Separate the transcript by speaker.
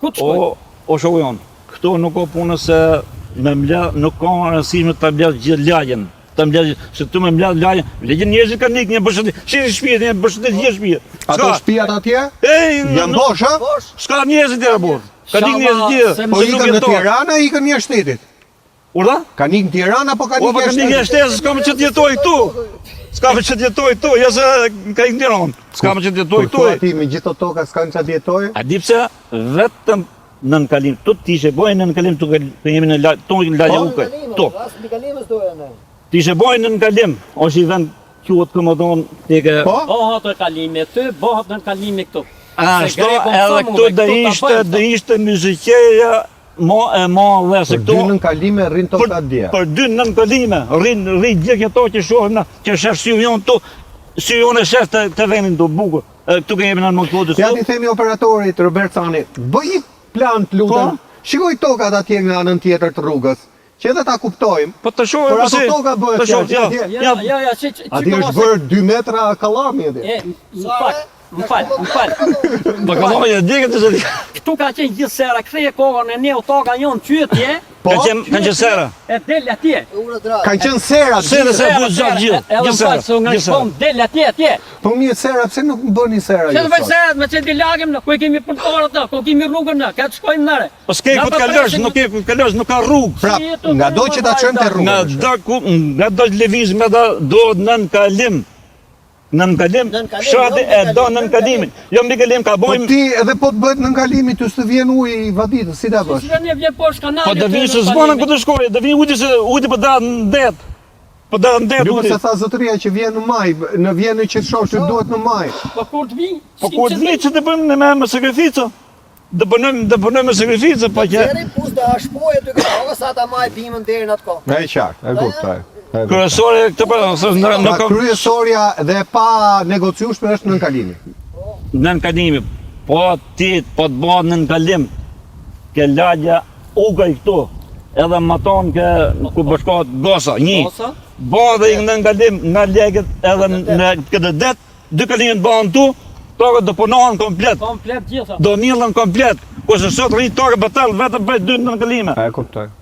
Speaker 1: O shohjon, këtu nuk ka punë se me mbledh, nuk ka rëndësishme ta mbledh gjithë lagjen. Ta mbledh, se këtu me mbledh lagjen, legjë njerëzit kanë nikë një bështet, shihni shtëpitë, një bështet gjithë shtëpi.
Speaker 2: Ato shtëpiat atje? Janë bosh, a?
Speaker 1: S'ka njerëzit tjerë burr. Ka nikë njerëzit gjithë.
Speaker 2: Po ikën në Tiranë, ikën një shtetit.
Speaker 1: Urdha?
Speaker 2: Ka nikë në Tiranë apo ka nikë
Speaker 1: Po ka nikë në shtet, s'ka më që të jetoj këtu. S'ka më që të jetoj këtu, ja se ka ikë në Tiranë. S'ka më që të jetoj këtu.
Speaker 2: Po ti me gjithë ato ka s'kan çfarë të jetoj?
Speaker 1: A di pse vetëm nën kalim, tu tishe bojnë nën kalim, tu jemi në lagje ukë. Tu. Tishe bojnë nën kalim, është i vend quhet komodon tek.
Speaker 3: Bëhat në kalime ty, bëhat në kalime këtu.
Speaker 1: Ashtu edhe këtu do ishte muzikeja dhe se këtu.
Speaker 2: Për dy nën kalime rrin toka dje.
Speaker 1: Për dy nën kalime rrin gjithë ato që shohim na, që shef syjon tu. Syjon e shef të vendin tu bukur. Këtu kemi në Moskovë.
Speaker 2: Ja ti themi operatorit Robert Cani, bëj plan të lutem. Shikoj tokat atje nga anën tjetër të rrugës. Që edhe ta kuptojmë.
Speaker 1: Po të shohim
Speaker 2: për ato toka bëhet.
Speaker 3: Ja,
Speaker 2: aty është bërë 2 metra kallami atje.
Speaker 3: Më fal.
Speaker 1: Po kallami e digët se
Speaker 3: këtu ka qenë gjithë sera, ktheje kokën e neu toka jon qytje.
Speaker 1: Po kanë qenë sera.
Speaker 3: E del atje.
Speaker 2: Kanë qenë sera.
Speaker 1: Sera se buz gjithë.
Speaker 3: Edhe fal se nga shkon del atje.
Speaker 2: Po mirë sera, pse nuk bëni sera?
Speaker 3: Se të bëj sera, me çe di lagëm në ku kemi punëtor atë, ku kemi rrugën në, ka të shkojmë nare.
Speaker 1: Po s'ke ku të kalosh, nuk ke ku kalosh, nuk ka rrugë.
Speaker 2: Prap, nga do që ta çonte rrugën.
Speaker 1: Nga do të lëviz me do nën kalim. Nën kalim, shati e do nën kalimin. Jo mbi kalim ka bojmë.
Speaker 2: Po ti edhe po të bëhet nën kalimin, ty s'të vjen uji i vaditës, si ta bësh?
Speaker 3: Si ne vjen poshtë kanalit.
Speaker 1: Po do vinë se zvonë ku të shkojë, do vinë uji po dalë në det. Po dalë në det.
Speaker 2: Jo se tha zotëria që vjen në maj, në vjen në që shoh që duhet në maj.
Speaker 3: Po kur të vi?
Speaker 1: Po kur të vi që të bëjmë me sakrificë? Do bënojmë me sakrificë, po që.
Speaker 4: Deri pus do shpojë ty këto, sa ta maj bimën deri në atë kohë.
Speaker 2: E qartë, e kuptoj.
Speaker 1: Kryesorja këtë
Speaker 2: pra kryesorja dhe pa negociueshme është nën kalimi.
Speaker 1: Nën kalimi. Po ti po të bëhet nën kalim. Ke lagja ugaj këtu. Edhe maton ke ku bashkohet gosa, një. Bëhet edhe nën kalim nga legët edhe në këtë det, 2 kalimet bëhen tu, tokët do punohen komplet.
Speaker 3: Komplet gjitha.
Speaker 1: Do nillen komplet. Kurse sot rri tokë batal vetëm për 2 nën kalime.
Speaker 2: E kuptoj.